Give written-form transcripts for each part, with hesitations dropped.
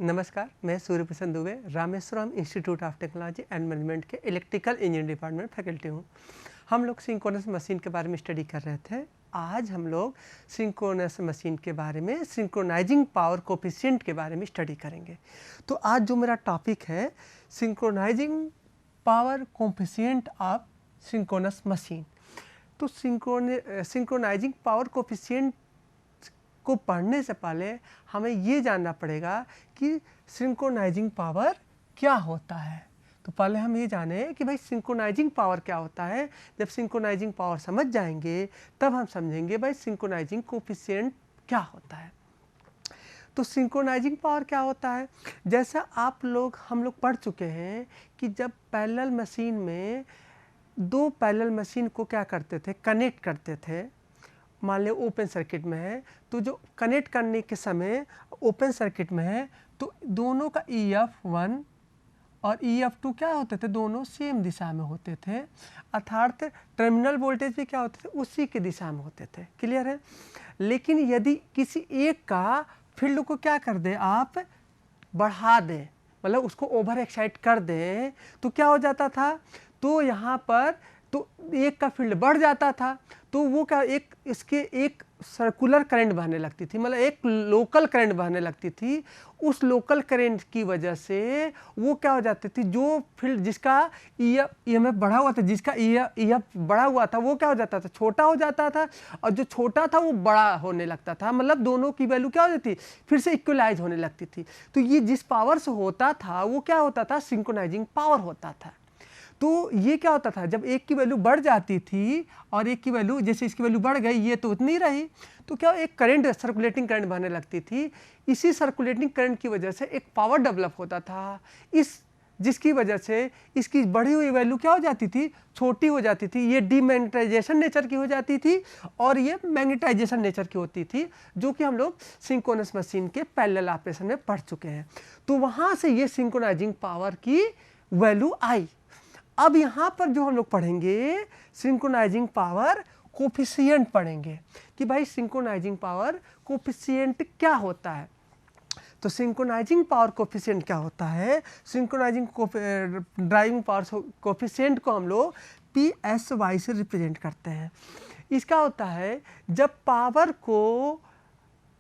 नमस्कार, मैं सूर्य प्रसन्न Dubey Rameswaram institute of technology and management के इलेक्ट्रिकल इंजीनियरिंग डिपार्टमेंट फैकल्टी हूँ। हम लोग सिंक्रोनस मशीन के बारे में स्टडी कर रहे थे। आज हम लोग सिंक्रोनस मशीन के बारे में सिंक्रोनाइजिंग पावर कोफिशिएंट के बारे में स्टडी करेंगे। तो आज जो मेरा टॉपिक है synchronising power coefficient of synchronous machine. तो सिंक्रोनाइजिंग पावर कोफिशिएंट को पढ़ने से पहले हमें ये जानना पड़ेगा कि सिंक्रोनाइजिंग पावर क्या होता है। तो पहले हम ये जाने कि भाई सिंक्रोनाइजिंग पावर क्या होता है। जब सिंक्रोनाइजिंग पावर समझ जाएंगे तब हम समझेंगे भाई सिंक्रोनाइजिंग कोफिशिएंट क्या होता है। तो सिंक्रोनाइजिंग पावर क्या होता है, जैसा हम लोग पढ़ चुके हैं कि जब पैरेलल मशीन में दो पैरेलल मशीन को क्या करते थे, कनेक्ट करते थे। मान लो ओपन सर्किट में है, तो जो कनेक्ट करने के समय ओपन सर्किट में है तो दोनों का EF1 और EF2 क्या होते थे, दोनों सेम दिशा में होते थे, अर्थात टर्मिनल वोल्टेज भी क्या होते थे, उसी की दिशा में होते थे। क्लियर है। लेकिन यदि किसी एक का फील्ड को क्या कर दे, आप बढ़ा दें, मतलब उसको ओवर एक्साइट कर दें, तो क्या हो जाता था, तो यहाँ पर तो एक का फील्ड बढ़ जाता था, तो वो क्या एक सर्कुलर करंट बहने लगती थी, मतलब एक लोकल करंट बहने लगती थी। उस लोकल करंट की वजह से वो क्या हो जाती थी, जो फील्ड जिसका EMF बढ़ा हुआ था, जिसका EF बढ़ा हुआ था, वो क्या हो जाता था, छोटा हो जाता था, और जो छोटा था वो बड़ा होने लगता था। मतलब दोनों की वैल्यू क्या हो जाती, फिर से इक्वलाइज होने लगती थी। तो ये जिस पावर से होता था वो क्या होता था, सिंक्रोनाइजिंग पावर होता था। तो ये क्या होता था, जब एक की वैल्यू बढ़ जाती थी और एक की वैल्यू, जैसे इसकी वैल्यू बढ़ गई, ये तो उतनी रही, तो क्या एक करंट, सर्कुलेटिंग करंट बहने लगती थी। इसी सर्कुलेटिंग करंट की वजह से एक पावर डेवलप होता था, जिसकी वजह से इसकी बढ़ी हुई वैल्यू क्या हो जाती थी, छोटी हो जाती थी। ये डीमैग्नेटाइजेशन नेचर की हो जाती थी और ये मैग्नेटाइजेशन नेचर की होती थी, जो कि हम लोग सिंक्रोनस मशीन के पैरेलल ऑपरेशन में पढ़ चुके हैं। तो वहाँ से ये सिंक्रोनाइजिंग पावर की वैल्यू आई। अब यहाँ पर जो हम लोग पढ़ेंगे सिंक्रोनाइजिंग पावर कोफिशिएंट पढ़ेंगे कि भाई सिंक्रोनाइजिंग पावर कोफिशिएंट क्या होता है। तो सिंक्रोनाइजिंग पावर कोफिशिएंट क्या होता है, सिंक्रोनाइजिंग ड्राइविंग पावर कोफिशिएंट को हम लोग PSY से रिप्रेजेंट करते हैं। इसका होता है जब पावर को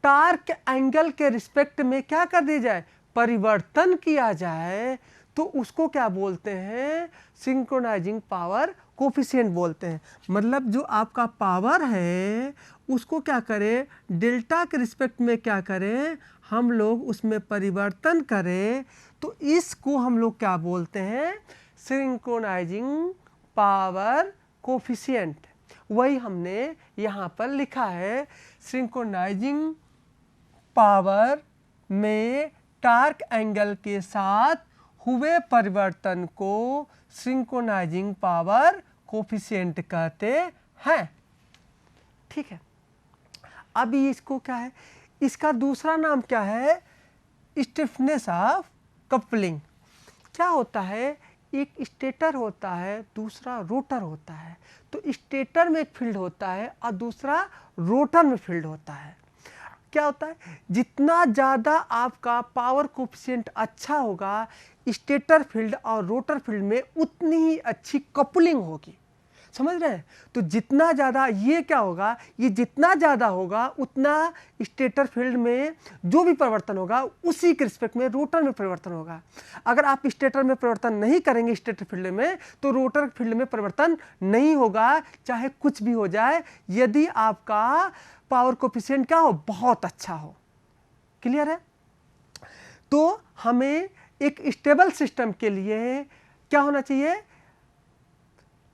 टार्क एंगल के रिस्पेक्ट में क्या कर दिया जाए, परिवर्तन किया जाए, तो उसको क्या बोलते हैं, सिंक्रोनाइजिंग पावर कोफिशिएंट बोलते हैं। मतलब जो आपका पावर है उसको क्या करें, डेल्टा के रिस्पेक्ट में क्या करें, हम लोग उसमें परिवर्तन करें, तो इसको हम लोग क्या बोलते हैं, सिंक्रोनाइजिंग पावर कोफिशिएंट। वही हमने यहाँ पर लिखा है, सिंक्रोनाइजिंग पावर में टार्क एंगल के साथ हुए परिवर्तन को सिंक्रोनाइजिंग पावर कोफिशिएंट कहते हैं। ठीक है। अभी इसको क्या है, इसका दूसरा नाम क्या है, स्टिफनेस ऑफ कपलिंग। क्या होता है, एक स्टेटर होता है, दूसरा रोटर होता है। तो स्टेटर में एक फील्ड होता है और दूसरा रोटर में फील्ड होता है। क्या होता है, जितना ज़्यादा आपका पावर कोफिशिएंट अच्छा होगा स्टेटर फील्ड और रोटर फील्ड में, उतनी ही अच्छी कपलिंग होगी। समझ रहे हैं। तो जितना ज़्यादा ये क्या होगा, ये जितना ज़्यादा होगा उतना स्टेटर फील्ड में जो भी परिवर्तन होगा उसी के रिस्पेक्ट में रोटर में परिवर्तन होगा। अगर आप स्टेटर में परिवर्तन नहीं करेंगे स्टेटर फील्ड में, तो रोटर फील्ड में परिवर्तन नहीं होगा, चाहे कुछ भी हो जाए, यदि आपका पावर कोफिशिएंट क्या हो, बहुत अच्छा हो। क्लियर है। तो हमें एक स्टेबल सिस्टम के लिए क्या होना चाहिए,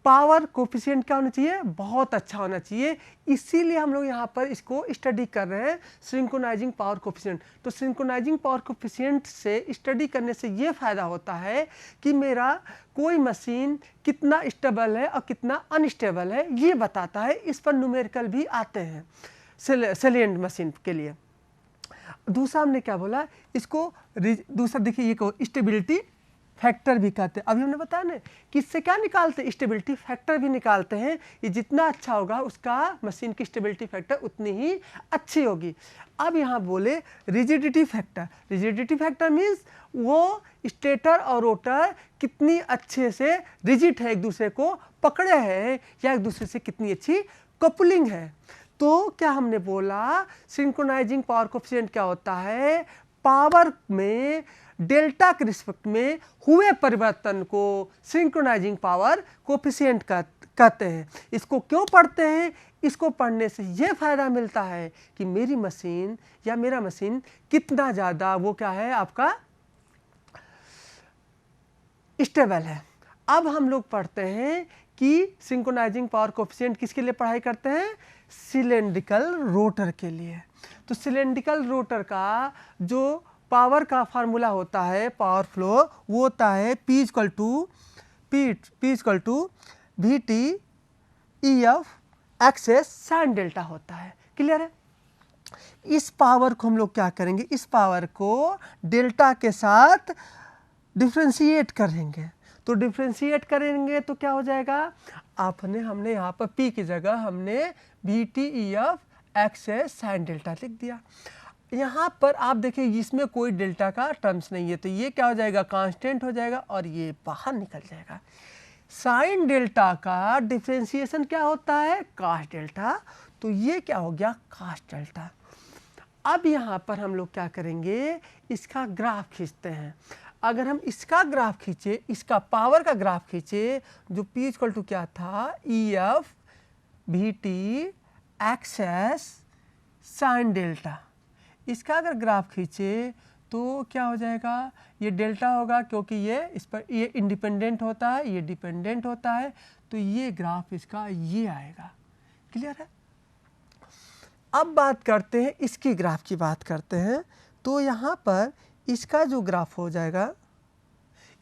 पावर कोफिशिएंट क्या होना चाहिए, बहुत अच्छा होना चाहिए। इसीलिए हम लोग यहाँ पर इसको स्टडी कर रहे हैं, सिंक्रोनाइजिंग पावर कोफिशिएंट। तो सिंक्रोनाइजिंग पावर कोफिशिएंट से स्टडी करने से ये फायदा होता है कि मेरा कोई मशीन कितना स्टेबल है और कितना अनस्टेबल है ये बताता है। इस पर न्यूमेरिकल भी आते हैं सेलिएंट मशीन के लिए। दूसरा हमने क्या बोला, इसको दूसरा देखिए, ये कहो स्टेबिलिटी फैक्टर भी कहते हैं। अभी हमने बताया ना कि इससे क्या निकालते हैं, स्टेबिलिटी फैक्टर भी निकालते हैं। ये जितना अच्छा होगा उसका मशीन की स्टेबिलिटी फैक्टर उतनी ही अच्छी होगी। अब यहाँ बोले rigidity factor. Rigidity factor means वो स्टेटर और रोटर कितनी अच्छे से रिजिड है, एक दूसरे को पकड़े हैं, या एक दूसरे से कितनी अच्छी कपलिंग है। तो क्या हमने बोला, सिंक्रोनाइजिंग पावर कोफिशिएंट क्या होता है, पावर में डेल्टा के रिस्पेक्ट में हुए परिवर्तन को सिंक्रोनाइजिंग पावर कोफिशिएंट कहते हैं। इसको क्यों पढ़ते हैं, इसको पढ़ने से ये फायदा मिलता है कि मेरी मशीन या मेरा मशीन कितना ज़्यादा वो क्या है आपका स्टेबल है। अब हम लोग पढ़ते हैं कि सिंक्रोनाइजिंग पावर कोफिशिएंट किसके लिए पढ़ाई करते हैं, सिलेंड्रिकल रोटर के लिए। तो सिलेंड्रिकल रोटर का जो पावर का फार्मूला होता है, पावर फ्लो, वो होता है P equal to VT EF XS sine delta होता है। क्लियर है। इस पावर को हम लोग क्या करेंगे, इस पावर को डेल्टा के साथ डिफ्रेंशिएट करेंगे। तो डिफ्रेंशिएट करेंगे तो क्या हो जाएगा, हमने यहाँ पर P की जगह हमने VT EF XS sine delta लिख दिया। यहाँ पर आप देखिए इसमें कोई डेल्टा का टर्म्स नहीं है, तो ये क्या हो जाएगा, कांस्टेंट हो जाएगा और ये बाहर निकल जाएगा। साइन डेल्टा का डिफ्रेंशिएशन क्या होता है, कास डेल्टा, तो ये क्या हो गया, कास डेल्टा। अब यहाँ पर हम लोग क्या करेंगे, इसका ग्राफ खींचते हैं। अगर हम इसका ग्राफ खींचे, इसका पावर का ग्राफ खींचे, जो P इक्वल टू क्या था, EF VT XS sine delta, इसका अगर ग्राफ खींचे तो क्या हो जाएगा, ये डेल्टा होगा क्योंकि ये इस पर ये इंडिपेंडेंट होता है, ये डिपेंडेंट होता है, तो ये ग्राफ इसका ये आएगा। क्लियर है। अब बात करते हैं इसकी ग्राफ की बात करते हैं। तो यहाँ पर इसका जो ग्राफ हो जाएगा,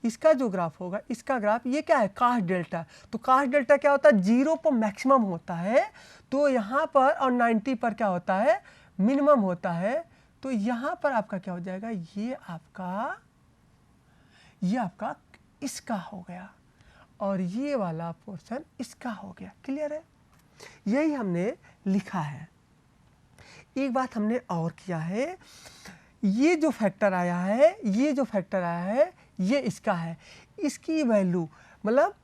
इसका जो ग्राफ होगा, इसका ग्राफ ये क्या है, कास डेल्टा। तो कास डेल्टा क्या होता है, 0 पर मैक्सिमम होता है, तो यहाँ पर और 90 पर क्या होता है, मिनिमम होता है। तो यहाँ पर आपका क्या हो जाएगा, ये आपका इसका हो गया और ये वाला पोर्शन इसका हो गया। क्लियर है। यही हमने लिखा है। एक बात हमने और किया है, ये जो फैक्टर आया है, ये जो फैक्टर आया है, ये इसका है। इसकी वैल्यू मतलब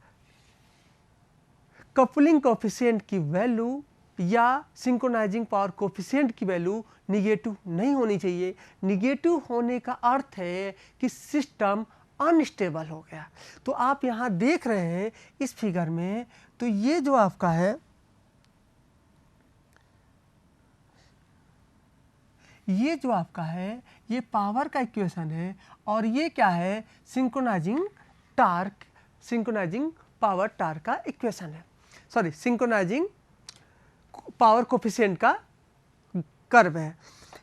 कपलिंग कोफिशिएंट की वैल्यू या सिंक्रोनाइजिंग पावर कोफिशिएंट की वैल्यू निगेटिव नहीं होनी चाहिए। निगेटिव होने का अर्थ है कि सिस्टम अनस्टेबल हो गया। तो आप यहाँ देख रहे हैं इस फिगर में, तो ये जो आपका है, ये जो आपका है, ये पावर का इक्वेशन है और ये क्या है, सिंक्रोनाइजिंग पावर टार्क का इक्वेशन है, सॉरी सिंक्रोनाइजिंग पावर कोफिशिएंट का कर्व है।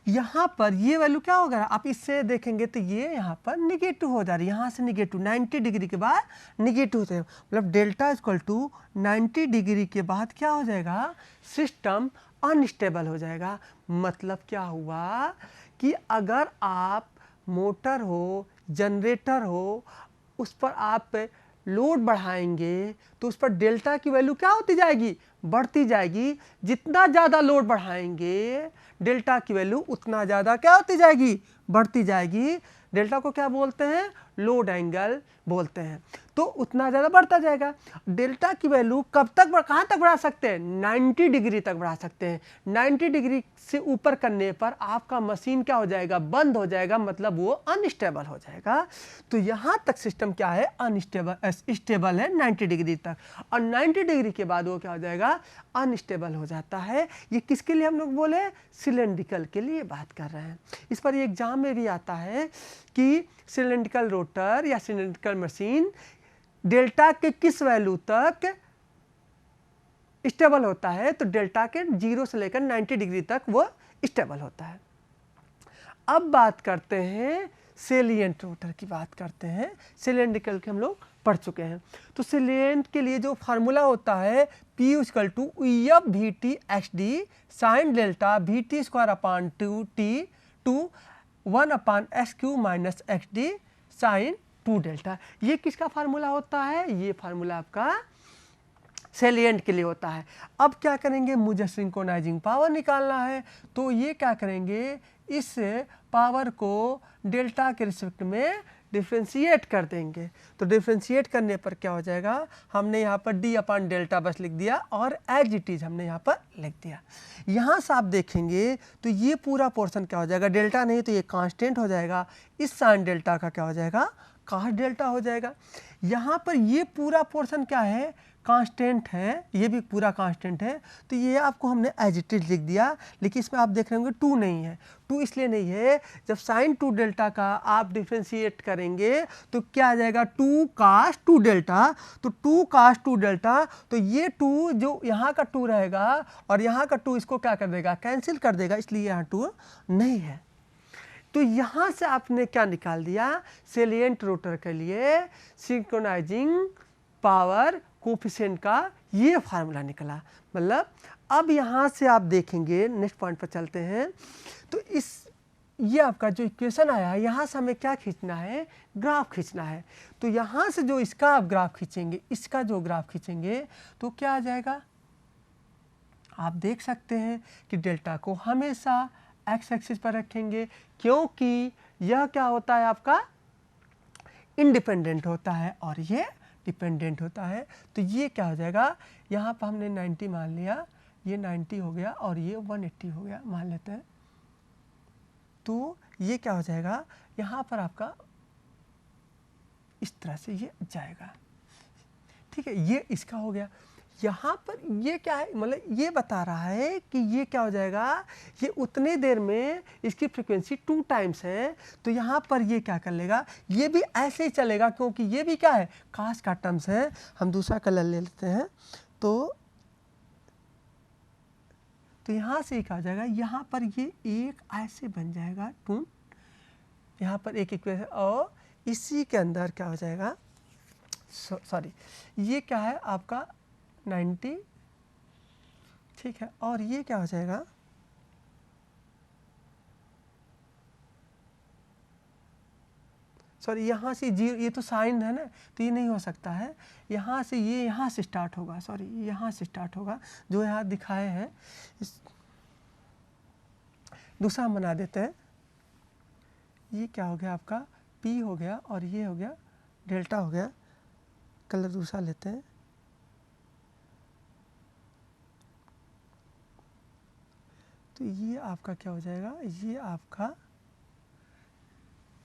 यहाँ पर ये वैल्यू क्या होगा, आप इससे देखेंगे तो ये यहाँ पर निगेटिव हो जा रही है, यहाँ से निगेटिव 90 डिग्री के बाद निगेटिव होते हैं, मतलब डेल्टा इक्वल टू 90 डिग्री के बाद क्या हो जाएगा, सिस्टम अनस्टेबल हो जाएगा। मतलब क्या हुआ कि अगर आप मोटर हो, जनरेटर हो, उस पर आप लोड बढ़ाएंगे तो उस पर डेल्टा की वैल्यू क्या होती जाएगी, बढ़ती जाएगी। जितना ज़्यादा लोड बढ़ाएंगे डेल्टा की वैल्यू उतना ज़्यादा क्या होती जाएगी, बढ़ती जाएगी। डेल्टा को क्या बोलते हैं, लोड एंगल बोलते हैं। तो उतना ज़्यादा बढ़ता जाएगा। डेल्टा की वैल्यू कब तक कहाँ तक बढ़ा सकते हैं, 90 डिग्री तक बढ़ा सकते हैं। 90 डिग्री से ऊपर करने पर आपका मशीन क्या हो जाएगा, बंद हो जाएगा, मतलब वो अनस्टेबल हो जाएगा। तो यहाँ तक सिस्टम क्या है, स्टेबल है 90 डिग्री तक, और 90 डिग्री के बाद वो क्या हो जाएगा, अनस्टेबल हो जाता है। ये किसके लिए हम लोग बोले, सिलेंड्रिकल के लिए बात कर रहे हैं। इस पर एग्जाम में भी आता है कि सिलेंड्रिकल रोटर या सिलेंड्रिकल मशीन डेल्टा के किस वैल्यू तक स्टेबल होता है, तो डेल्टा के 0 से लेकर 90 डिग्री तक वो स्टेबल होता है। अब बात करते हैं सेलिएंट रोटर की बात करते हैं। सिलेंड्रिकल के हम लोग पढ़ चुके हैं। तो सेलिएंट के लिए जो फार्मूला होता है, P equal to EF VT XD sine delta VT square upon 2T 1 upon SQ minus XD sine 2 delta. ये किसका फार्मूला होता है? ये फार्मूला आपका सेलिएंट के लिए होता है। अब क्या करेंगे, मुझे सिंक्रोनाइजिंग पावर निकालना है, तो ये क्या करेंगे, इस पावर को डेल्टा के रिस्पेक्ट में डिफ्रेंशिएट कर देंगे। तो डिफ्रेंशिएट करने पर क्या हो जाएगा, हमने यहाँ पर d अपॉन डेल्टा बस लिख दिया और एज इट इज हमने यहाँ पर लिख दिया। यहाँ से आप देखेंगे तो ये पूरा पोर्शन क्या हो जाएगा, डेल्टा नहीं तो ये कांस्टेंट हो जाएगा, इस साइन डेल्टा का क्या हो जाएगा, कॉस डेल्टा हो जाएगा। यहाँ पर ये पूरा पोर्शन क्या है, कांस्टेंट है, ये भी पूरा कांस्टेंट है, तो ये आपको हमने एज इट इज लिख दिया। लेकिन इसमें आप देख रहे होंगे 2 नहीं है। 2 इसलिए नहीं है, जब साइन 2 डेल्टा का आप डिफ्रेंशिएट करेंगे तो क्या आ जाएगा, 2 cos 2 डेल्टा। तो 2 cos 2 डेल्टा, तो ये 2 जो यहाँ का 2 रहेगा और यहाँ का 2 इसको क्या कर देगा, कैंसिल कर देगा, इसलिए यहाँ 2 नहीं है। तो यहाँ से आपने क्या निकाल दिया, सेलिएंट रोटर के लिए सिंक्रोनाइजिंग पावर कोफिशिएंट का ये फार्मूला निकला। मतलब अब यहाँ से आप देखेंगे, नेक्स्ट पॉइंट पर चलते हैं, तो ये आपका जो इक्वेशन आया है, यहाँ से हमें क्या खींचना है, ग्राफ खींचना है। तो यहाँ से जो इसका आप ग्राफ खींचेंगे, इसका जो ग्राफ खींचेंगे तो क्या आ जाएगा, आप देख सकते हैं कि डेल्टा को हमेशा एक्स एक्सिस पर रखेंगे, क्योंकि यह क्या होता है, आपका इंडिपेंडेंट होता है और ये डिपेंडेंट होता है। तो ये क्या हो जाएगा, यहाँ पर हमने 90 मान लिया, ये 90 हो गया और ये 180 हो गया मान लेते हैं। तो ये क्या हो जाएगा, यहाँ पर आपका इस तरह से ये जाएगा, ठीक है, ये इसका हो गया। यहाँ पर ये क्या है, मतलब ये बता रहा है कि ये क्या हो जाएगा, ये उतने देर में इसकी फ्रीक्वेंसी 2 टाइम्स है। तो यहाँ पर ये क्या कर लेगा, ये भी ऐसे ही चलेगा, क्योंकि ये भी क्या है, कास का टर्म्स है। हम दूसरा कलर ले लेते हैं, तो यहाँ से क्या हो जाएगा, यहाँ पर ये एक ऐसे बन जाएगा 2, यहाँ पर एक इक्वेशन, और इसी के अंदर क्या हो जाएगा, सॉरी ये क्या है आपका 90, ठीक है, और ये क्या हो जाएगा, सॉरी यहाँ से 0, ये तो साइन है ना, तो ये नहीं हो सकता है। यहाँ से ये यहाँ से स्टार्ट होगा, सॉरी यहाँ से स्टार्ट होगा, जो यहाँ दिखाए हैं। दूसरा हम बना देते हैं, ये क्या हो गया आपका, P हो गया और ये हो गया डेल्टा हो गया। कलर दूसरा लेते हैं, तो ये आपका क्या हो जाएगा, ये आपका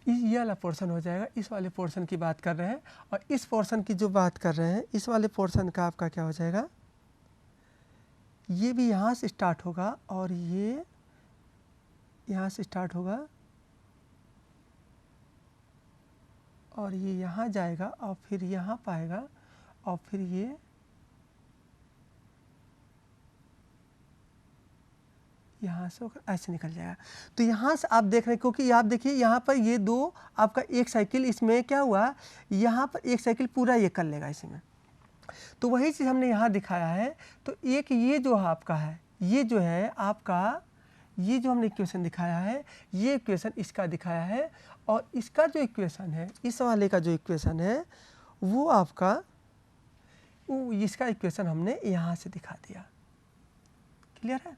ये वाला पोर्शन हो जाएगा। इस वाले पोर्शन की बात कर रहे हैं, और इस पोर्शन की जो बात कर रहे हैं, इस वाले पोर्शन का आपका क्या हो जाएगा, ये भी यहाँ से स्टार्ट होगा और ये यहाँ से स्टार्ट होगा और ये यहाँ जाएगा और फिर यहाँ पाएगा और फिर ये यहाँ से ऐसे निकल जाएगा। तो यहाँ से आप देख रहे हैं, क्योंकि आप देखिए यहाँ पर ये 2 आपका एक साइकिल, इसमें क्या हुआ, यहाँ पर एक साइकिल पूरा ये कर लेगा इसमें। तो वही चीज़ हमने यहाँ दिखाया है। तो एक ये जो आपका है, ये जो है आपका, ये जो हमने इक्वेशन दिखाया है, ये इक्वेशन इसका दिखाया है, और इसका जो इक्वेशन है, इस वाले का जो इक्वेशन है, वो आपका इसका इक्वेशन हमने यहाँ से दिखा दिया। क्लियर है?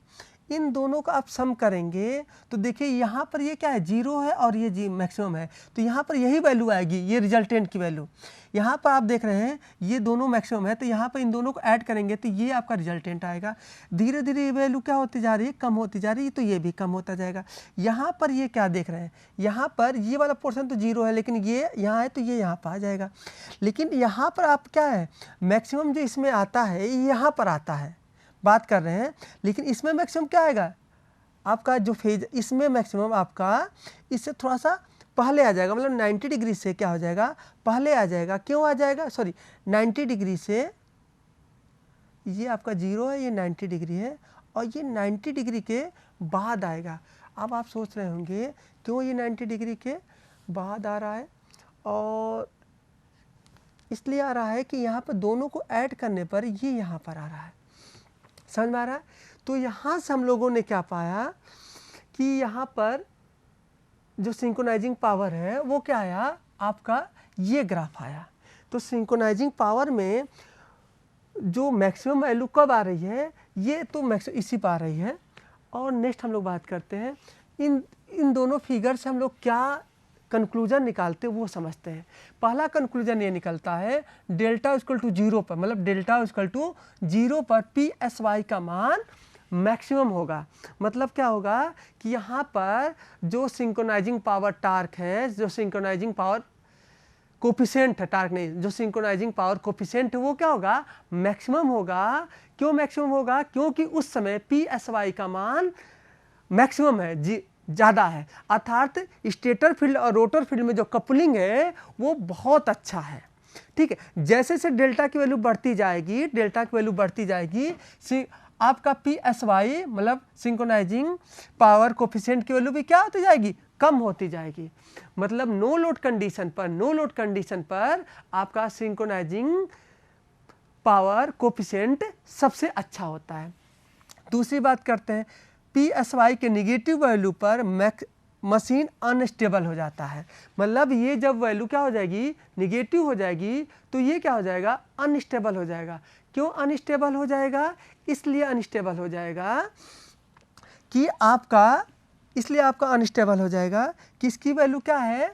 इन दोनों का आप सम करेंगे तो देखिए यहाँ पर ये क्या है, 0 है और ये जी मैक्सिमम है, तो यहाँ पर यही वैल्यू आएगी, ये रिजल्टेंट की वैल्यू। यहाँ पर आप देख रहे हैं ये दोनों मैक्सिमम है, तो यहाँ पर इन दोनों को ऐड करेंगे तो ये आपका रिजल्टेंट आएगा। धीरे धीरे ये वैल्यू क्या होती जा रही है, कम होती जा रही है, तो ये भी कम होता जाएगा। यहाँ पर ये क्या देख रहे हैं, यहाँ पर ये वाला पोर्शन तो 0 है, लेकिन ये यहाँ है तो ये यहाँ पर आ जाएगा। लेकिन यहाँ पर आप क्या है, मैक्सिमम जो इसमें आता है ये यहाँ पर आता है, बात कर रहे हैं, लेकिन इसमें मैक्सिमम क्या आएगा आपका, जो फेज इसमें मैक्सिमम आपका इससे थोड़ा सा पहले आ जाएगा, मतलब 90 डिग्री से क्या हो जाएगा, पहले आ जाएगा। क्यों आ जाएगा, सॉरी 90 डिग्री से, ये आपका 0 है, ये 90 डिग्री है, और ये 90 डिग्री के बाद आएगा। अब आप सोच रहे होंगे क्यों ये 90 डिग्री के बाद आ रहा है, और इसलिए आ रहा है कि यहाँ पर दोनों को ऐड करने पर ये यहाँ पर आ रहा है, समझ में आ रहा है। तो यहाँ से हम लोगों ने क्या पाया कि यहाँ पर जो सिंक्रोनाइजिंग पावर है वो क्या आया, आपका ये ग्राफ आया। तो सिंक्रोनाइजिंग पावर में जो मैक्सिमम वैल्यू कब आ रही है, ये तो मैक्सिमम इसी पर आ रही है। और नेक्स्ट हम लोग बात करते हैं इन दोनों फिगर से हम लोग क्या कंक्लूजन निकालते हैं वो समझते हैं। पहला कंक्लूजन ये निकलता है डेल्टा इक्वल टू 0 पर, मतलब डेल्टा इक्वल टू 0 पर PSY का मान मैक्सिमम होगा। मतलब क्या होगा कि यहाँ पर जो सिंक्रोनाइजिंग पावर टार्क है, जो सिंक्रोनाइजिंग पावर कोफिशिएंट है, टार्क नहीं, जो सिंक्रोनाइजिंग पावर कोफिशिएंट है वो क्या होगा, मैक्सिमम होगा। क्यों मैक्सिमम होगा? क्योंकि उस समय PSY का मान मैक्सिमम है, ज़्यादा है। अर्थात स्टेटर फील्ड और रोटर फील्ड में जो कपलिंग है वो बहुत अच्छा है। ठीक है, जैसे से डेल्टा की वैल्यू बढ़ती जाएगी, डेल्टा की वैल्यू बढ़ती जाएगी, आपका PSY मतलब सिंक्रोनाइजिंग पावर कोफिशिएंट की वैल्यू भी क्या होती जाएगी, कम होती जाएगी। मतलब नो लोड कंडीशन पर आपका सिंक्रोनाइजिंग पावर कोफिशिएंट सबसे अच्छा होता है। दूसरी बात करते हैं, PSY के निगेटिव वैल्यू पर मशीन अनस्टेबल हो जाता है। मतलब ये जब वैल्यू क्या हो जाएगी, निगेटिव हो जाएगी, तो ये क्या हो जाएगा, अनस्टेबल हो जाएगा। क्यों अनस्टेबल हो जाएगा? इसलिए अनस्टेबल हो जाएगा कि आपका अनस्टेबल हो जाएगा कि इसकी वैल्यू क्या है,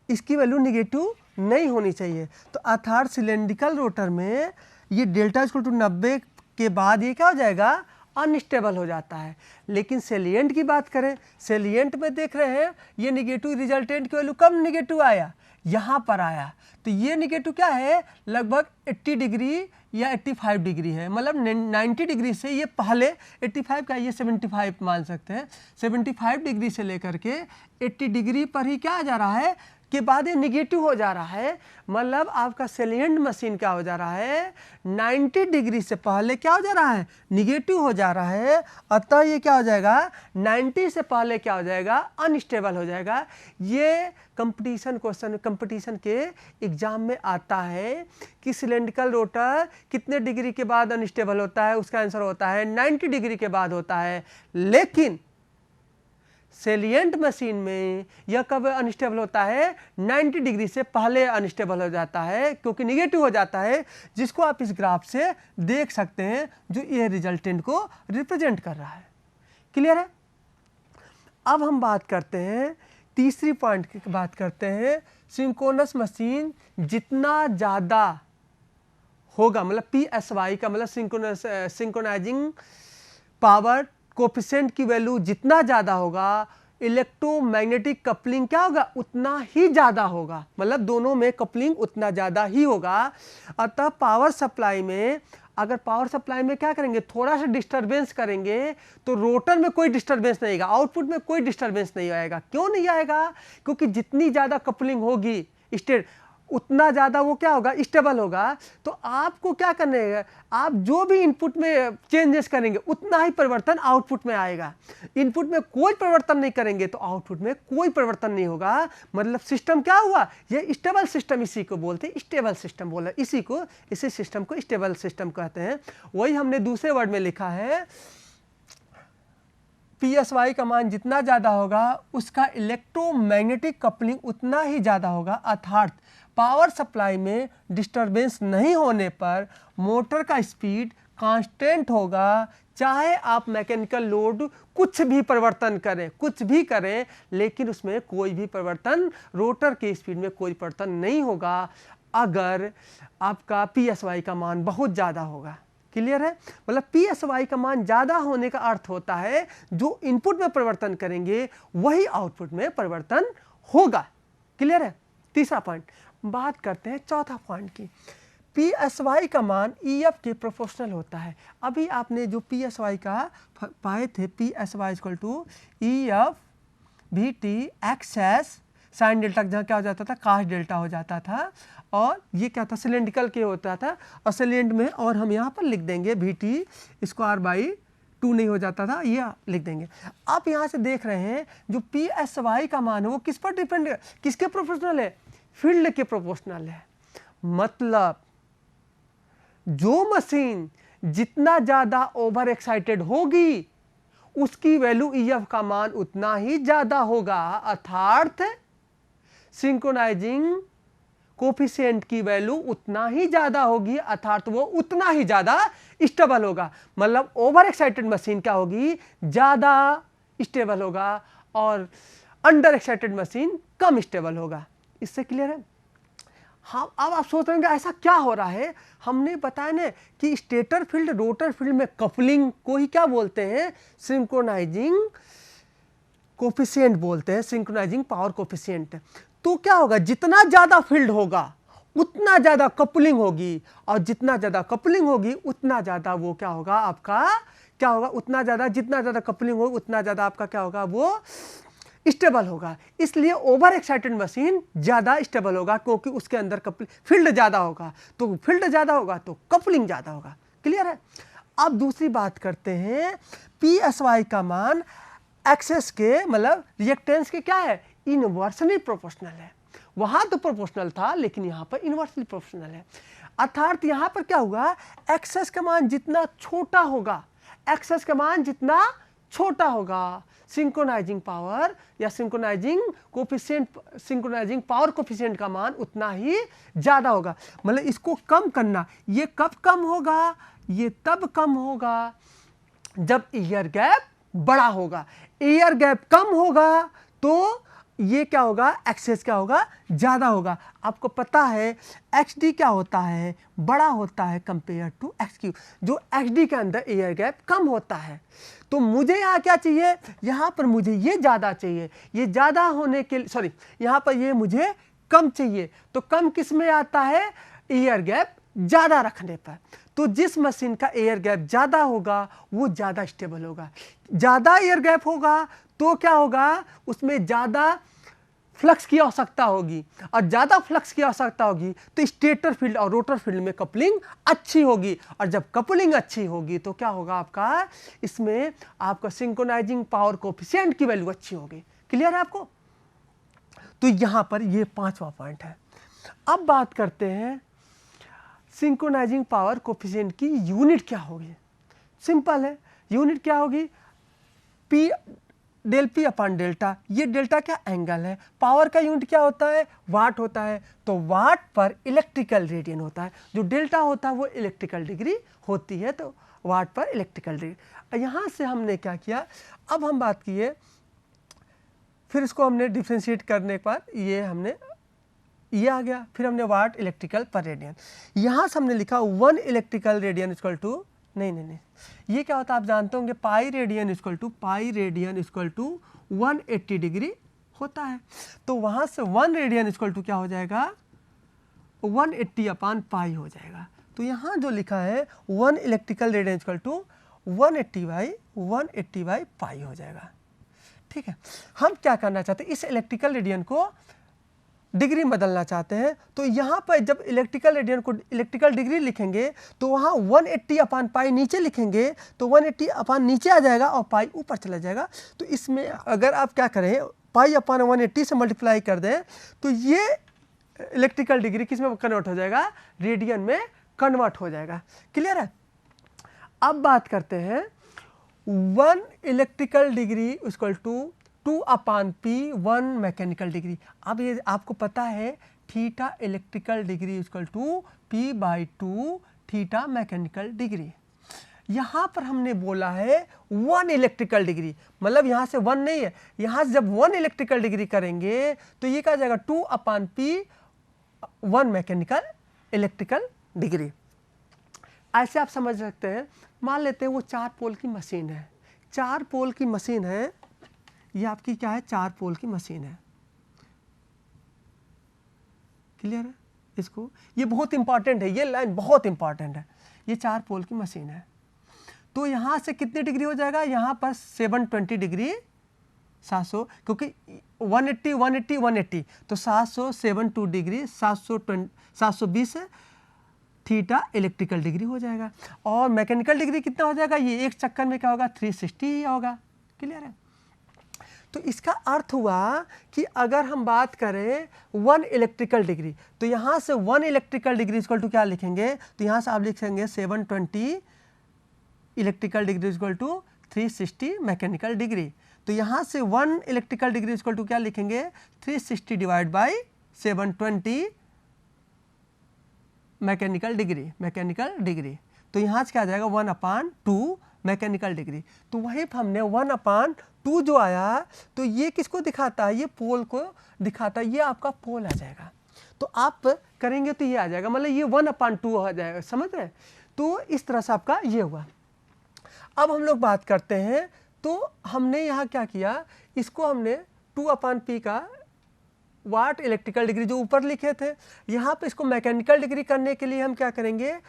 इसकी वैल्यू निगेटिव नहीं होनी चाहिए। तो अर्थात सिलेंड्रिकल रोटर में ये डेल्टा इक्वल टू 90 के बाद ये क्या हो जाएगा, अनस्टेबल हो जाता है। लेकिन सेलिएंट की बात करें, सेलिएंट में देख रहे हैं ये निगेटिव रिजल्टेंट की वैल्यू कब निगेटिव आया, यहाँ पर आया। तो ये निगेटिव क्या है, लगभग 80 डिग्री या 85 डिग्री है। मतलब 90 डिग्री से ये पहले 85 का, ये 75 मान सकते हैं, 75 डिग्री से लेकर के 80 डिग्री पर ही क्या आ जा रहा है के बाद ये निगेटिव हो जा रहा है। मतलब आपका सेलिएंट मशीन क्या हो जा रहा है, 90 डिग्री से पहले क्या हो जा रहा है, निगेटिव हो जा रहा है। अतः ये क्या हो जाएगा, 90 से पहले क्या हो जाएगा, अनस्टेबल हो जाएगा। ये कंपटीशन क्वेश्चन, कंपटीशन के एग्जाम में आता है कि सिलेंड्रिकल रोटर कितने डिग्री के बाद अनस्टेबल होता है, उसका आंसर होता है 90 डिग्री के बाद होता है। लेकिन सेलिएंट मशीन में यह कब अनस्टेबल होता है, 90 डिग्री से पहले अनस्टेबल हो जाता है, क्योंकि निगेटिव हो जाता है, जिसको आप इस ग्राफ से देख सकते हैं, जो ये रिजल्टेंट को रिप्रेजेंट कर रहा है। क्लियर है? अब हम बात करते हैं तीसरी पॉइंट की बात करते हैं, सिंक्रोनस मशीन जितना ज़्यादा होगा, मतलब PSY का मतलब सिंक्रोनाइजिंग पावर कोफिशिएंट की वैल्यू जितना ज़्यादा होगा, इलेक्ट्रोमैग्नेटिक कपलिंग क्या होगा, उतना ही ज़्यादा होगा। मतलब दोनों में कपलिंग उतना ज़्यादा ही होगा। अतः पावर सप्लाई में, अगर पावर सप्लाई में क्या करेंगे, थोड़ा सा डिस्टरबेंस करेंगे, तो रोटर में कोई डिस्टरबेंस नहीं आएगा, आउटपुट में कोई डिस्टरबेंस नहीं आएगा। क्यों नहीं आएगा? क्योंकि जितनी ज़्यादा कपलिंग होगी उतना ज़्यादा वो क्या होगा, स्टेबल होगा। तो आपको क्या करना है, आप जो भी इनपुट में चेंजेस करेंगे उतना ही परिवर्तन आउटपुट में आएगा। इनपुट में कोई परिवर्तन नहीं करेंगे तो आउटपुट में कोई परिवर्तन नहीं होगा। मतलब सिस्टम क्या हुआ, ये स्टेबल सिस्टम, इसी को बोलते हैं स्टेबल सिस्टम, बोला इसी सिस्टम को स्टेबल सिस्टम कहते हैं। वही हमने दूसरे वर्ड में लिखा है, PSY का मान जितना ज़्यादा होगा उसका इलेक्ट्रोमैग्नेटिक कपलिंग उतना ही ज़्यादा होगा। अर्थात पावर सप्लाई में डिस्टरबेंस नहीं होने पर मोटर का स्पीड कांस्टेंट होगा, चाहे आप मैकेनिकल लोड कुछ भी परिवर्तन करें, कुछ भी करें, लेकिन उसमें कोई भी परिवर्तन, रोटर के स्पीड में कोई परिवर्तन नहीं होगा अगर आपका PSY का मान बहुत ज़्यादा होगा। क्लियर है? मतलब PSY का मान ज़्यादा होने का अर्थ होता है जो इनपुट में परिवर्तन करेंगे वही आउटपुट में परिवर्तन होगा। क्लियर है? तीसरा पॉइंट। बात करते हैं चौथा पॉइंट की। PSY का मान EF के प्रोपोर्शनल होता है। अभी आपने जो PSY का पाए थे, PSY equal to EF VT XS sine delta, जहाँ क्या हो जाता था, कास्ट डेल्टा हो जाता था। और ये क्या था, सिलेंड्रिकल के होता था, और सिलेंड में, और हम यहाँ पर लिख देंगे VT स्क्वायर बाई 2 नहीं हो जाता था, ये लिख देंगे। आप यहाँ से देख रहे हैं जो PSY का मान है वो किस पर डिपेंड है, किसके प्रोपोर्शनल है, फील्ड के प्रोपोर्शनल है। मतलब जो मशीन जितना ज़्यादा ओवर एक्साइटेड होगी उसकी वैल्यू EF का मान उतना ही ज़्यादा होगा। अर्थात सिंक्रोनाइजिंग कोफिशिएंट की वैल्यू उतना ही ज़्यादा होगी, अर्थात वो उतना ही ज़्यादा स्टेबल होगा। मतलब ओवर एक्साइटेड मशीन क्या होगी, ज़्यादा स्टेबल होगा, और अंडर एक्साइटेड मशीन कम स्टेबल होगा। इससे क्लियर है? हाँ, अब आप सोच रहे हैं ऐसा क्या हो रहा है। हमने बताया ना कि स्टेटर फील्ड रोटर फील्ड में कपलिंग को ही क्या बोलते हैं, सिंक्रोनाइजिंग कोफिशिएंट बोलते हैं, सिंक्रोनाइजिंग पावर कोफिशिएंट। तो क्या होगा, जितना ज़्यादा फील्ड होगा उतना ज़्यादा कपलिंग होगी, और जितना ज़्यादा कपलिंग होगी उतना ज़्यादा वो क्या होगा आपका, क्या होगा, उतना ज़्यादा, जितना ज़्यादा कपलिंग होगी उतना ज़्यादा आपका क्या होगा, वो स्टेबल होगा। इसलिए ओवर एक्साइटेड मशीन ज़्यादा स्टेबल होगा, क्योंकि उसके अंदर फील्ड ज़्यादा होगा, तो फील्ड ज़्यादा होगा तो कपलिंग ज़्यादा होगा। क्लियर है? अब दूसरी बात करते हैं, PSY का मान एक्सेस के मतलब रिएक्टेंस के क्या है, इनवर्सली प्रोपोर्शनल है। वहां तो प्रोपोर्शनल था, लेकिन यहां पर इनवर्सली प्रोपोर्शनल है। अर्थात यहां पर क्या होगा, एक्सेस का मान जितना छोटा होगा, एक्सेस का मान जितना छोटा होगा, सिंक्रोनाइजिंग पावर या synchronising coefficient, synchronising power coefficient का मान उतना ही ज़्यादा होगा। मतलब इसको कम करना, ये कब कम होगा, ये तब कम होगा जब एयर गैप बड़ा होगा। एयर गैप कम होगा तो ये क्या होगा, एक्सेस क्या होगा, ज़्यादा होगा। आपको पता है XD क्या होता है, बड़ा होता है कंपेयर टू XQ, जो XD के अंदर एयर गैप कम होता है। तो मुझे यहाँ क्या चाहिए, यहाँ पर मुझे ये ज़्यादा चाहिए, ये ज़्यादा होने के, सॉरी यहाँ पर ये मुझे कम चाहिए। तो कम किस में आता है, एयर गैप ज़्यादा रखने पर। तो जिस मशीन का एयर गैप ज़्यादा होगा वो ज़्यादा स्टेबल होगा। ज़्यादा एयर गैप होगा तो क्या होगा, उसमें ज़्यादा फ्लक्स की आवश्यकता होगी, और ज़्यादा फ्लक्स की आवश्यकता होगी तो स्टेटर फील्ड और रोटर फील्ड में कपलिंग अच्छी होगी, और जब कपलिंग अच्छी होगी तो क्या होगा आपका, इसमें आपका सिंक्रोनाइजिंग पावर कोफिशिएंट की वैल्यू अच्छी होगी। क्लियर है आपको? तो यहाँ पर ये 5वां पॉइंट है। अब बात करते हैं सिंक्रोनाइजिंग पावर कोफिशिएंट की यूनिट क्या होगी। सिंपल है, यूनिट क्या होगी, P del P upon delta. ये डेल्टा क्या, एंगल है। पावर का यूनिट क्या होता है, वाट होता है, तो वाट पर इलेक्ट्रिकल रेडियन होता है। जो डेल्टा होता है वो इलेक्ट्रिकल डिग्री होती है, तो वाट पर इलेक्ट्रिकल डिग्री। यहाँ से हमने क्या किया, अब हम बात किए, फिर इसको हमने डिफ्रेंशिएट करने के बाद ये हमने ये आ गया, फिर हमने वाट इलेक्ट्रिकल पर रेडियन। यहाँ से हमने लिखा 1 इलेक्ट्रिकल रेडियन इक्वल टू, नहीं, ये क्या होता है आप जानते होंगे, pi radian equal to 180 degree होता है। तो वहाँ से 1 रेडियन इक्वल टू क्या हो जाएगा, 180 अपॉन पाई हो जाएगा। तो यहाँ जो लिखा है 1 electrical radian equal to 180 by pi हो जाएगा। ठीक है, हम क्या करना चाहते हैं, इस इलेक्ट्रिकल रेडियन को डिग्री बदलना चाहते हैं। तो यहाँ पर जब इलेक्ट्रिकल रेडियन को इलेक्ट्रिकल डिग्री लिखेंगे तो वहाँ 180 अपॉन पाई नीचे लिखेंगे, तो 180 अपॉन नीचे आ जाएगा और पाई ऊपर चला जाएगा। तो इसमें अगर आप क्या करें, पाई अपॉन 180 से मल्टीप्लाई कर दें तो ये इलेक्ट्रिकल डिग्री किस में कन्वर्ट हो जाएगा, रेडियन में कन्वर्ट हो जाएगा। क्लियर है? अब बात करते हैं 1 electrical degree equal to 2 upon P 1 mechanical degree. अब ये आपको पता है theta electrical degree equal to P by 2 theta mechanical degree. यहाँ पर हमने बोला है 1 इलेक्ट्रिकल डिग्री, मतलब यहाँ से 1 नहीं है, यहाँ से जब 1 इलेक्ट्रिकल डिग्री करेंगे तो ये क्या जाएगा 2 upon P 1 mechanical electrical degree. ऐसे आप समझ सकते हैं। मान लेते हैं वो 4 पोल की मशीन है, 4 पोल की मशीन है, ये आपकी क्या है, 4 पोल की मशीन है। क्लियर है? इसको, ये बहुत इंपॉर्टेंट है, ये लाइन बहुत इंपॉर्टेंट है। ये 4 पोल की मशीन है, तो यहाँ से कितनी डिग्री हो जाएगा, यहाँ पर 720 डिग्री 700, क्योंकि 180 तो 772 डिग्री 720 थीटा इलेक्ट्रिकल डिग्री हो जाएगा। और मैकेनिकल डिग्री कितना हो जाएगा, ये एक चक्कर में क्या होगा 360 ही होगा। क्लियर है? तो इसका अर्थ हुआ कि अगर हम बात करें 1 इलेक्ट्रिकल डिग्री, तो यहाँ से 1 इलेक्ट्रिकल डिग्री इक्वल टू क्या लिखेंगे, तो यहाँ से आप लिखेंगे 720 electrical degree equal to 360 mechanical degree. तो यहाँ से 1 इलेक्ट्रिकल डिग्री इक्वल टू क्या लिखेंगे, 360 डिवाइड बाई 720 मैकेनिकल डिग्री। तो यहाँ से क्या आ जाएगा 1/2 मैकेनिकल डिग्री। तो वहीं पर हमने 1/2 जो आया, तो ये किसको दिखाता है, ये पोल को दिखाता है, ये आपका पोल आ जाएगा। तो आप करेंगे तो ये आ जाएगा, मतलब ये 1/2 आ जाएगा, समझ रहे। तो इस तरह से आपका ये हुआ। अब हम लोग बात करते हैं, तो हमने यहाँ क्या किया, इसको हमने 2/p का वाट इलेक्ट्रिकल डिग्री जो ऊपर लिखे थे, यहाँ पे इसको मैकेनिकल डिग्री करने के लिए हम क्या करेंगे,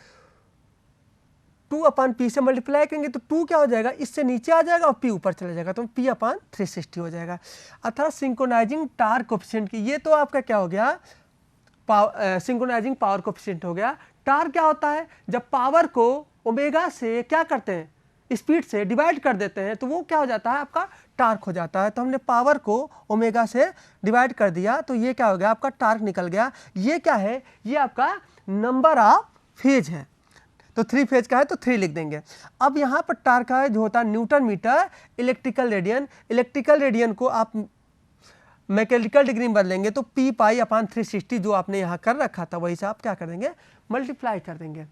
2/p से मल्टीप्लाई करेंगे, तो 2 क्या हो जाएगा, इससे नीचे आ जाएगा और p ऊपर चला जाएगा, तो p/360 हो जाएगा। अर्थात सिंक्रोनाइजिंग टार्क कोएफिशिएंट की, ये तो आपका क्या हो गया, सिंक्रोनाइजिंग पावर कोएफिशिएंट हो गया। टार्क क्या होता है, जब पावर को ओमेगा से क्या करते हैं, स्पीड से डिवाइड कर देते हैं, तो वो क्या हो जाता है, आपका टार्क हो जाता है। तो हमने पावर को ओमेगा से डिवाइड कर दिया, तो ये क्या हो गया, आपका टार्क निकल गया। ये क्या है, ये आपका नंबर ऑफ फेज है, तो 3 फेज का है तो 3 लिख देंगे। अब यहाँ पर टार्क है जो होता है न्यूटन मीटर इलेक्ट्रिकल रेडियन को आप मैकेनिकल डिग्री में बदलेंगे, तो p/360 जो आपने यहाँ कर रखा था, वही से आप क्या कर देंगे, मल्टीप्लाई कर देंगे।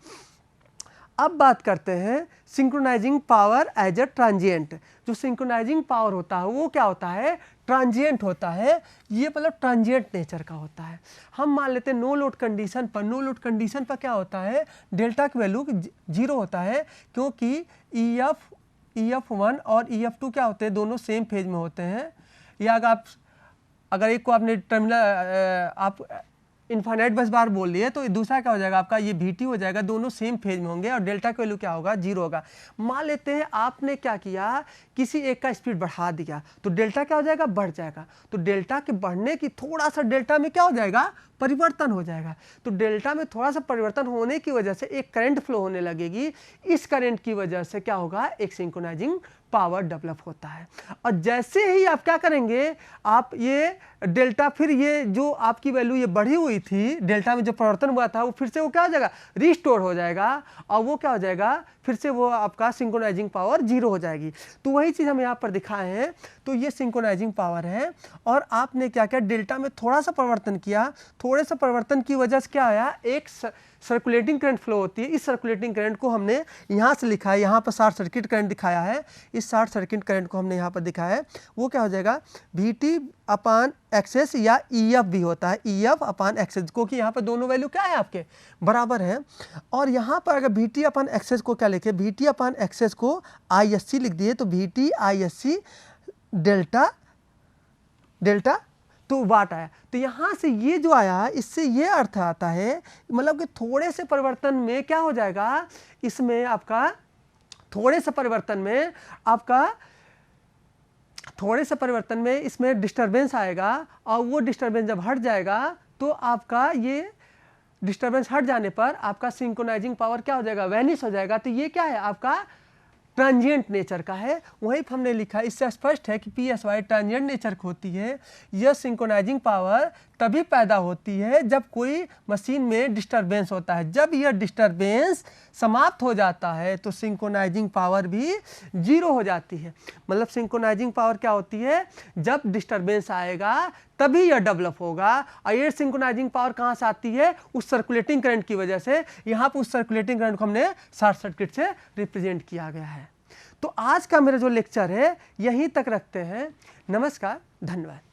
अब बात करते हैं synchronising power as a transient. जो सिंक्रोनाइजिंग पावर होता है वो क्या होता है, ट्रांजिएंट होता है। ये मतलब ट्रांजिएंट नेचर का होता है। हम मान लेते हैं नो लोड कंडीशन पर क्या होता है, डेल्टा की वैल्यू 0 होता है, क्योंकि EF1 और EF2 क्या होते हैं, दोनों सेम फेज में होते हैं। या अगर एक को आपने टर्मिनल आप इनफाइनाइट बस बार बोल लिए, तो दूसरा क्या हो जाएगा आपका, ये VT हो जाएगा, दोनों सेम फेज में होंगे और डेल्टा की वैल्यू क्या होगा, 0 होगा। मान लेते हैं आपने क्या किया, किसी एक का स्पीड बढ़ा दिया, तो डेल्टा क्या हो जाएगा, बढ़ जाएगा। तो डेल्टा के बढ़ने की थोड़ा सा डेल्टा में क्या हो जाएगा, परिवर्तन हो जाएगा। तो डेल्टा में थोड़ा सा परिवर्तन होने की वजह से एक करंट फ्लो होने लगेगी। इस करंट की वजह से क्या होगा, एक सिंक्रोनाइजिंग पावर डेवलप होता है। और जैसे ही आप क्या करेंगे, आप ये डेल्टा, फिर ये जो आपकी वैल्यू ये बढ़ी हुई थी, डेल्टा में जो परिवर्तन हुआ था, वो फिर से वो क्या हो जाएगा, रिस्टोर हो जाएगा, और वो क्या हो जाएगा, फिर से वो आपका सिंक्रोनाइजिंग पावर 0 हो जाएगी। तो वही चीज़ हम यहाँ पर दिखाए हैं। तो ये सिंक्रोनाइजिंग पावर है, और आपने क्या किया, डेल्टा में थोड़ा सा परिवर्तन किया। थोड़े से परिवर्तन की वजह से क्या आया, एक सर्कुलेटिंग करंट फ्लो होती है। इस सर्कुलेटिंग करंट को हमने यहाँ से लिखा है, यहाँ पर शॉर्ट सर्किट करंट दिखाया है। इस शॉर्ट सर्किट करंट को हमने यहाँ पर दिखाया है, वो क्या हो जाएगा, VT/XS या EF भी होता है, EF/XS, क्योंकि यहाँ पर दोनों वैल्यू क्या है, आपके बराबर है। और यहाँ पर अगर VT/XS को क्या लिखे, VT/XS को ISC लिख दिए, तो VT/ISC डेल्टा तो वाट आया। तो यहाँ से ये जो आया, इससे ये अर्थ आता है, मतलब कि थोड़े से परिवर्तन में क्या हो जाएगा, इसमें आपका थोड़े से परिवर्तन में इसमें डिस्टरबेंस आएगा, और वो डिस्टरबेंस जब हट जाएगा, तो आपका ये डिस्टरबेंस हट जाने पर आपका सिंक्रोनाइजिंग पावर क्या हो जाएगा, वैनिश हो जाएगा। तो ये क्या है, आपका ट्रांजिएंट नेचर का है। वहीं पर हमने लिखा, इससे स्पष्ट है कि PSY ट्रांजिएंट नेचर की होती है। यह सिंक्रोनाइजिंग पावर तभी पैदा होती है जब कोई मशीन में डिस्टरबेंस होता है। जब यह डिस्टरबेंस समाप्त हो जाता है, तो सिंक्रोनाइजिंग पावर भी 0 हो जाती है। मतलब सिंक्रोनाइजिंग पावर क्या होती है, जब डिस्टरबेंस आएगा तभी यह डेवलप होगा। और ये सिंक्रोनाइजिंग पावर कहाँ से आती है, उस सर्कुलेटिंग करंट की वजह से। यहाँ पर उस सर्कुलेटिंग करंट को हमने शॉर्ट सर्किट से रिप्रेजेंट किया गया है। तो आज का मेरा जो लेक्चर है, यहीं तक रखते हैं। नमस्कार, धन्यवाद।